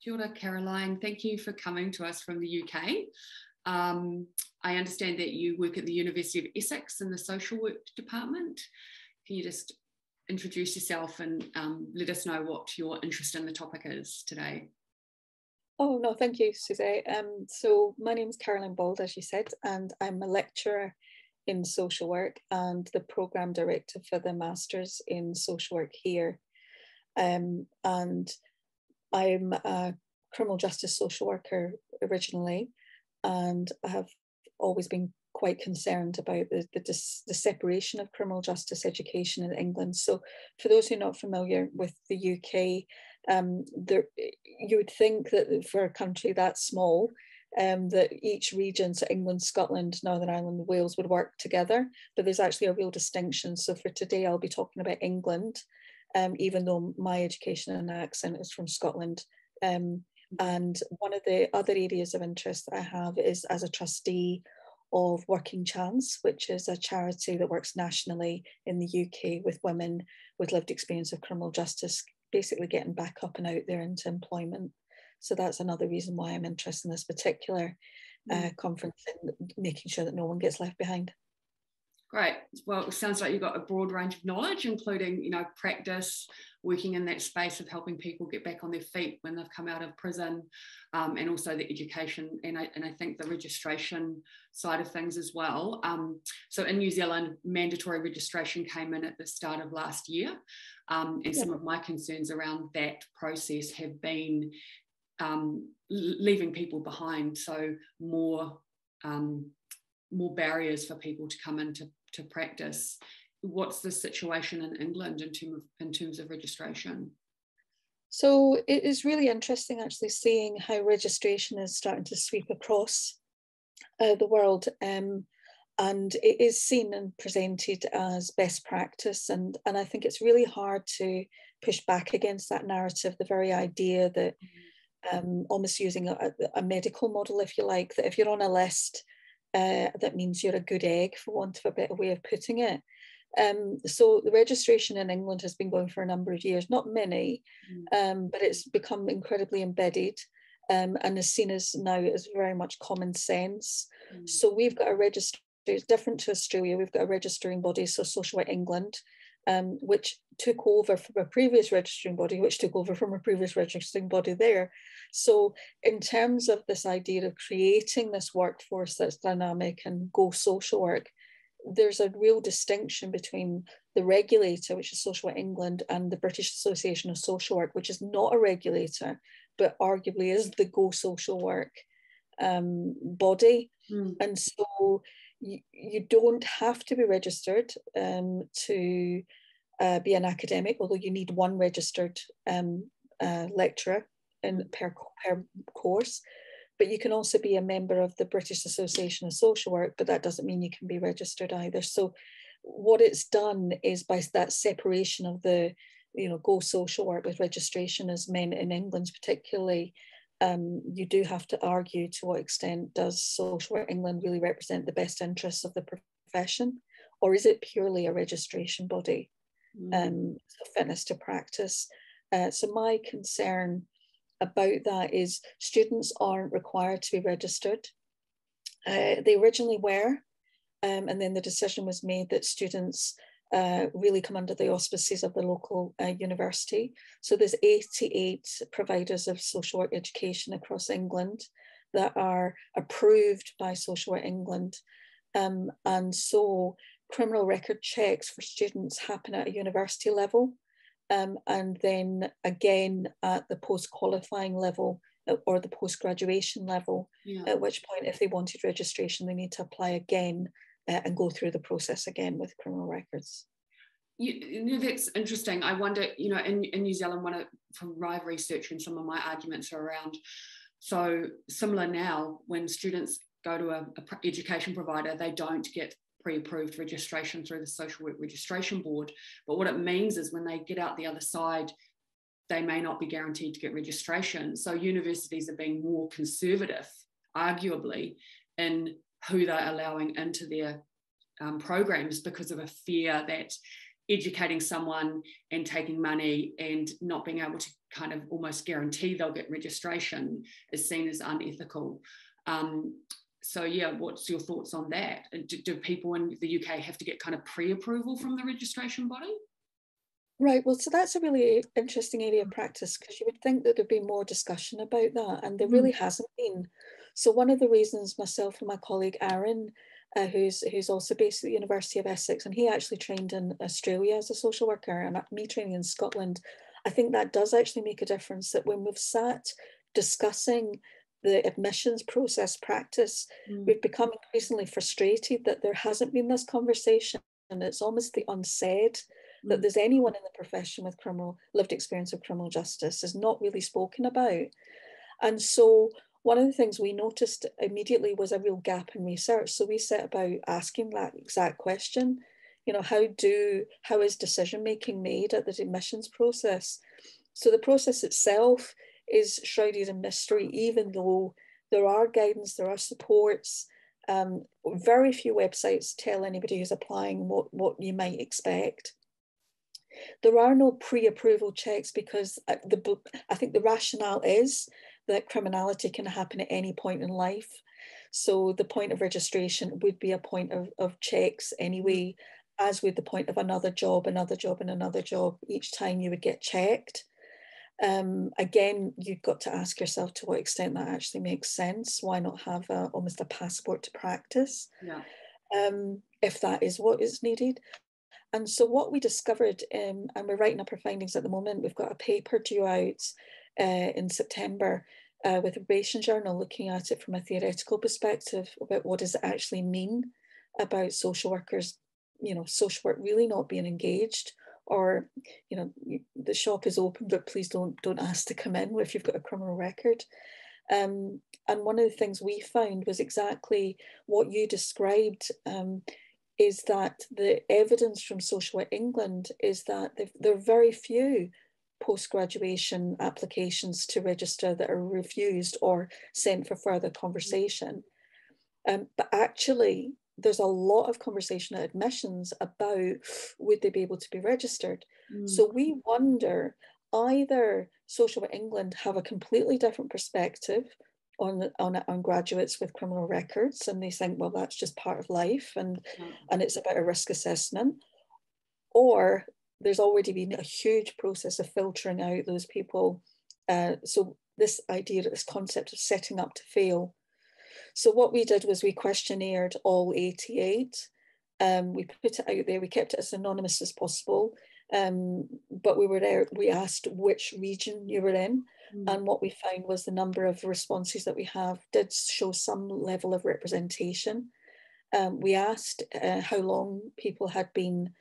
Speaker 1: Kia ora, Caroline. Thank you for coming to us from the UK. I understand that you work at the University of Essex in the social work department. Can you just introduce yourself and let us know what your interest in the topic is today?
Speaker 4: Oh, no, thank you, Suzette. So my name is Caroline Bald, as you said, and I'm a lecturer in social work and the programme director for the Masters in Social Work here. And I'm a criminal justice social worker originally, and I have always been quite concerned about the separation of criminal justice education in England. So for those who are not familiar with the UK, you would think that for a country that small, that each region, so England, Scotland, Northern Ireland, Wales, would work together, but there's actually a real distinction. So for today, I'll be talking about England, even though my education and accent is from Scotland. And one of the other areas of interest that I have is as a trustee of Working Chance, which is a charity that works nationally in the UK with women with lived experience of criminal justice, basically getting back up and out there into employment. So that's another reason why I'm interested in this particular conference and making sure that no one gets left behind.
Speaker 1: Great. Well, it sounds like you've got a broad range of knowledge, including, practice, working in that space of helping people get back on their feet when they've come out of prison, and also the education and I think the registration side of things as well. So in New Zealand, mandatory registration came in at the start of last year, and some of my concerns around that process have been leaving people behind. So more barriers for people to come into practice. What's the situation in England in terms of registration?
Speaker 4: So it is really interesting actually seeing how registration is starting to sweep across the world, and it is seen and presented as best practice, and I think it's really hard to push back against that narrative, the very idea that almost using a medical model, if you like, that if you're on a list, that means you're a good egg, for want of a better way of putting it. So the registration in England has been going for a number of years, not many, but it's become incredibly embedded, and is seen as now as very much common sense. So we've got a registry, it's different to Australia, we've got a registering body, so Social Work England, which took over from a previous registering body, which took over from a previous registering body there. So in terms of this idea of creating this workforce that's dynamic and go social work, there's a real distinction between the regulator, which is Social Work England, and the British Association of Social Work, which is not a regulator, but arguably is the go social work body. And so you don't have to be registered to be an academic, although you need one registered lecturer per course. But you can also be a member of the British Association of Social Work, but that doesn't mean you can be registered either. So what it's done is by that separation of the go social work with registration as men in England particularly, you do have to argue to what extent does Social Work England really represent the best interests of the profession, or is it purely a registration body? Fitness to practice. So my concern about that is students aren't required to be registered. They originally were, and then the decision was made that students really come under the auspices of the local university. So there's 88 providers of social work education across England that are approved by Social Work England. And so criminal record checks for students happen at a university level, and then again at the post-qualifying level or the post-graduation level, at which point if they wanted registration, they need to apply again and go through the process again with criminal records.
Speaker 1: That's interesting. I wonder, in New Zealand, from my research and some of my arguments are around, so similar now, when students go to a education provider, they don't get pre-approved registration through the Social Work Registration Board. But what it means is when they get out the other side, they may not be guaranteed to get registration. So universities are being more conservative, arguably, in who they're allowing into their programs because of a fear that educating someone and taking money and not being able to kind of almost guarantee they'll get registration is seen as unethical. So yeah, what's your thoughts on that? Do people in the UK have to get kind of pre-approval from the registration body?
Speaker 4: Right, well, so that's a really interesting area of practice, because you would think that there'd be more discussion about that, and there really hasn't been. So one of the reasons myself and my colleague Aaron, who's also based at the University of Essex, and he actually trained in Australia as a social worker, and me training in Scotland, I think that does actually make a difference, that when we've sat discussing the admissions process practice, we've become increasingly frustrated that there hasn't been this conversation, and it's almost the unsaid that there's anyone in the profession with lived experience of criminal justice is not really spoken about. And so one of the things we noticed immediately was a real gap in research. So we set about asking that exact question, how is decision making made at the admissions process? So the process itself is shrouded in mystery, even though there are guidance, there are supports. Very few websites tell anybody who's applying what you might expect. There are no pre-approval checks because I think the rationale is that criminality can happen at any point in life. So the point of registration would be a point of checks anyway, as would the point of another job, and another job. Each time you would get checked. Again, you've got to ask yourself to what extent that actually makes sense. Why not have almost a passport to practice?
Speaker 1: Yeah.
Speaker 4: If that is what is needed. And so what we discovered, and we're writing up our findings at the moment, we've got a paper due out in September with a Probation Journal, looking at it from a theoretical perspective about what does it actually mean about social workers, social work really not being engaged, or, the shop is open, but please don't ask to come in if you've got a criminal record. And one of the things we found was exactly what you described, is that the evidence from Social Work England is that there are very few post-graduation applications to register that are refused or sent for further conversation. But actually, there's a lot of conversation at admissions about would they be able to be registered. So we wonder, either Social Work England have a completely different perspective on graduates with criminal records, and they think, well, that's just part of life, and it's about a risk assessment, or there's already been a huge process of filtering out those people. So this idea, this concept of setting up to fail. So what we did was we questionnared all 88. We put it out there, we kept it as anonymous as possible, but we asked which region you were in. And what we found was the number of responses that we have did show some level of representation. We asked how long people had been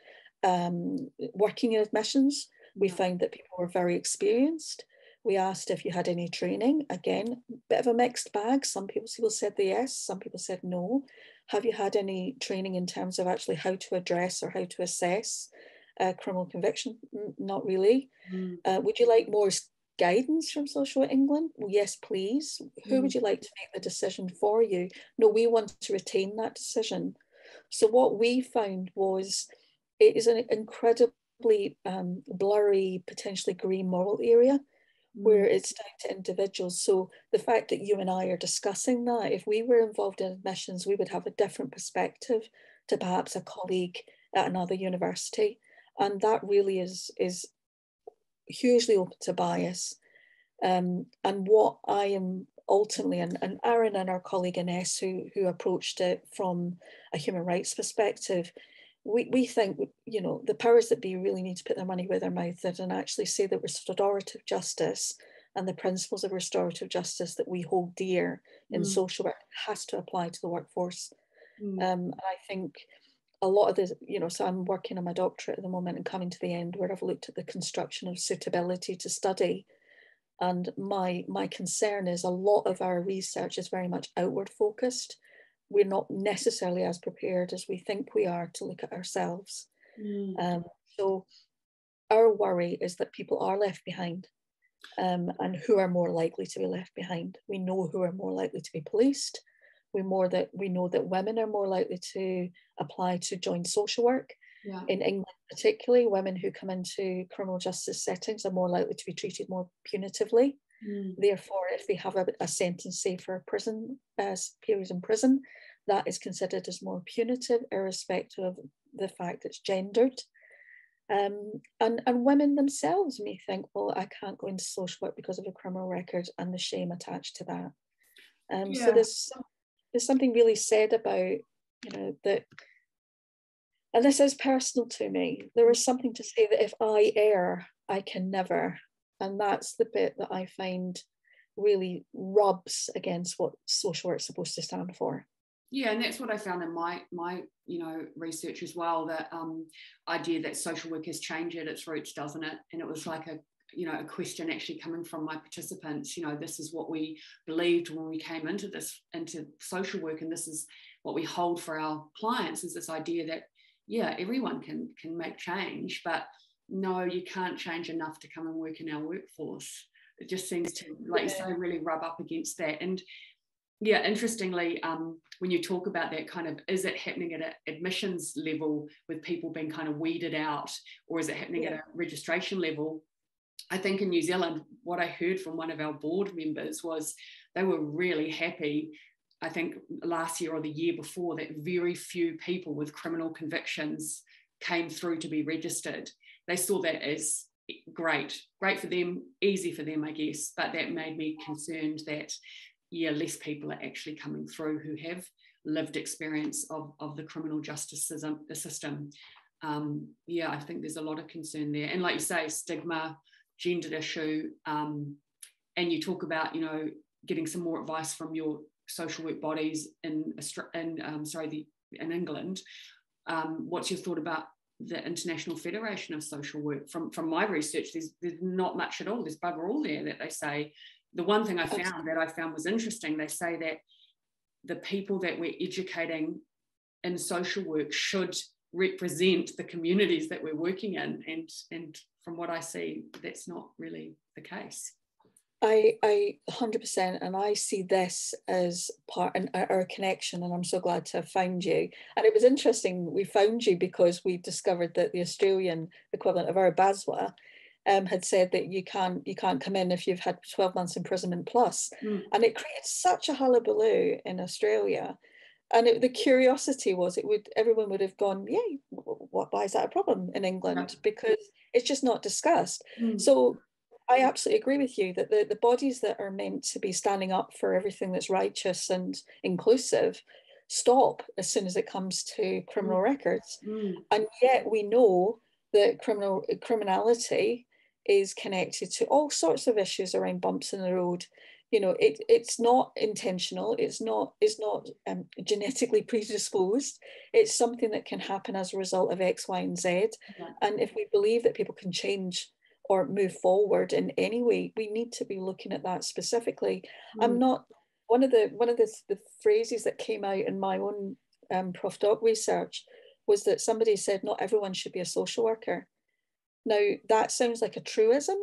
Speaker 4: working in admissions. We found that people were very experienced. We asked if you had any training. Again, bit of a mixed bag. Some people said yes, some people said no. Have you had any training in terms of actually how to address or how to assess criminal conviction? Not really. Would you like more guidance from Social Work England? Well, yes, please. Who would you like to make the decision for you? No, we want to retain that decision. So what we found was it is an incredibly blurry, potentially grey moral area where it's down to individuals. So the fact that you and I are discussing that, if we were involved in admissions, we would have a different perspective to perhaps a colleague at another university. And that really is hugely open to bias. And what I am ultimately, and Aaron and our colleague Ines, who approached it from a human rights perspective, we think, you know, the powers that be really need to put their money where their mouth is and actually say that restorative justice and the principles of restorative justice that we hold dear in social work has to apply to the workforce. And I think a lot of this, you know, so I'm working on my doctorate at the moment and coming to the end where I've looked at the construction of suitability to study. And my concern is a lot of our research is very much outward focused. We're not necessarily as prepared as we think we are to look at ourselves. So our worry is that people are left behind, and who are more likely to be left behind. We know who are more likely to be policed. We know that women are more likely to apply to join social work. In England particularly, women who come into criminal justice settings are more likely to be treated more punitively. Therefore, if they have a sentence, say, for a prison period in prison, that is considered as more punitive, irrespective of the fact it's gendered. And women themselves may think, well, I can't go into social work because of a criminal record and the shame attached to that. So there's something really said about, you know, that, and this is personal to me, there is something to say that if I err, I can never. And that's the bit that I find really rubs against what social work is supposed to stand for.
Speaker 1: Yeah, and that's what I found in my you know, research as well, that idea that social work has changed at its roots, doesn't it? And it was like a question actually coming from my participants. You know, this is what we believed when we came into social work, and this is what we hold for our clients, is this idea that, yeah, everyone can make change, but no, you can't change enough to come and work in our workforce. It just seems to, like you say, really rub up against that. And yeah, interestingly, when you talk about that kind of, is it happening at an admissions level with people being kind of weeded out, or is it happening at a registration level? I think in New Zealand, what I heard from one of our board members was they were really happy, I think last year or the year before, that very few people with criminal convictions came through to be registered. They saw that as great for them, easy for them, I guess, but that made me concerned that, yeah, less people are actually coming through who have lived experience of the criminal justice system. Yeah, I think there's a lot of concern there. And like you say, stigma, gendered issue, and you talk about, you know, getting some more advice from your social work bodies in England. What's your thought about the International Federation of Social Work? From my research, there's not much at all. There's bugger all there that they say. The one thing I found was interesting, they say that the people that we're educating in social work should represent the communities that we're working in, and from what I see, that's not really the case.
Speaker 4: I 100%, and I see this as part of our connection, and I'm so glad to have found you. And it was interesting, we found you because we discovered that the Australian equivalent of our BASWA had said that you can't come in if you've had 12 months imprisonment plus. And it created such a hullabaloo in Australia. And the curiosity was, everyone would have gone, yeah, why is that a problem in England? Because it's just not discussed. So I absolutely agree with you that the bodies that are meant to be standing up for everything that's righteous and inclusive stop as soon as it comes to criminal records. And yet we know that criminality is connected to all sorts of issues around bumps in the road. You know, it's not intentional, it's not genetically predisposed. It's something that can happen as a result of X, Y, and Z. And if we believe that people can change or move forward in any way, we need to be looking at that specifically. I'm not, one of the phrases that came out in my own postdoc research was that somebody said not everyone should be a social worker. Now, that sounds like a truism,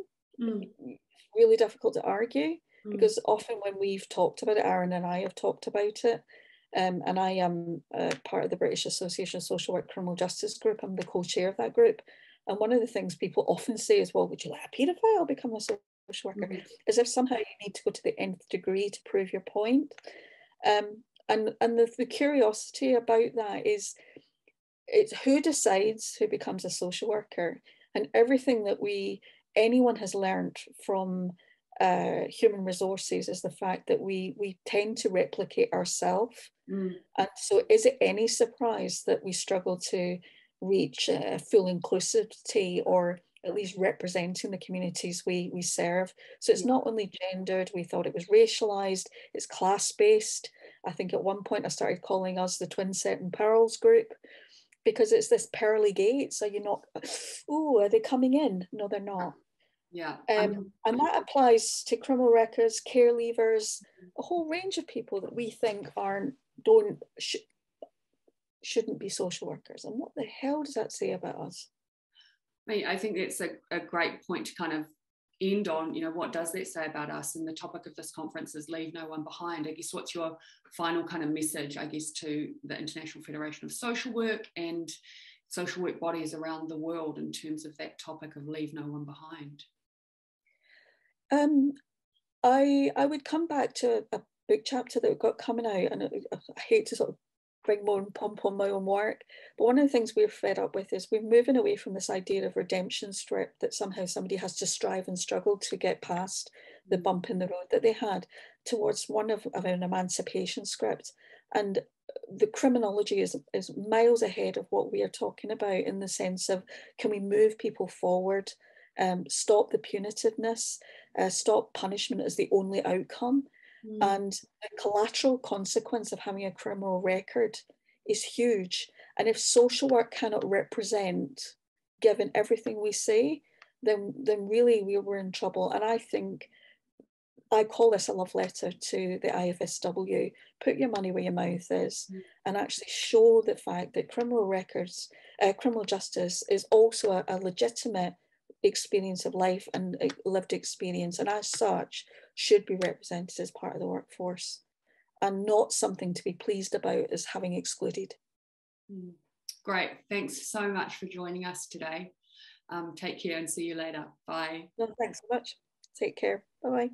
Speaker 4: really difficult to argue, because often when we've talked about it, Aaron and I have talked about it, and I am part of the British Association of Social Work Criminal Justice Group. I'm the co-chair of that group. And one of the things people often say is, well, would you let a paedophile become a social worker? As if somehow you need to go to the nth degree to prove your point. And the curiosity about that is, it's who decides who becomes a social worker. And everything that anyone has learned from human resources is the fact that we tend to replicate ourselves. And so is it any surprise that we struggle to reach full inclusivity, or at least representing the communities we serve? So it's not only gendered, we thought it was racialised, it's class-based. I think at one point I started calling us the Twin Setting Pearls group, because it's this pearly gate. So you're not, oh, are they coming in? No, they're not.
Speaker 1: Yeah.
Speaker 4: And that applies to criminal records, care leavers, a whole range of people that we think shouldn't be social workers. And what the hell does that say about us?
Speaker 1: I think that's a great point to kind of end on. What does that say about us? And the topic of this conference is leave no one behind. I guess what's your final kind of message, I guess, to the International Federation of Social Work and social work bodies around the world in terms of that topic of leave no one behind?
Speaker 4: I would come back to a book chapter that we've got coming out, and I hate to sort of bring more pomp on my own work, but one of the things we're fed up with is we're moving away from this idea of redemption strip, that somehow somebody has to strive and struggle to get past the bump in the road that they had, towards one of an emancipation script. And the criminology is miles ahead of what we are talking about, in the sense of, can we move people forward, stop the punitiveness, stop punishment as the only outcome. And the collateral consequence of having a criminal record is huge. And if social work cannot represent, given everything we say, then really we're in trouble. And I think, I call this a love letter to the IFSW. Put your money where your mouth is, and actually show the fact that criminal records, criminal justice is also a legitimate experience of life and lived experience, and as such should be represented as part of the workforce, and not something to be pleased about as having excluded.
Speaker 1: Great, thanks so much for joining us today. Take care and see you later. Bye.
Speaker 4: No, thanks so much. Take care. Bye-bye.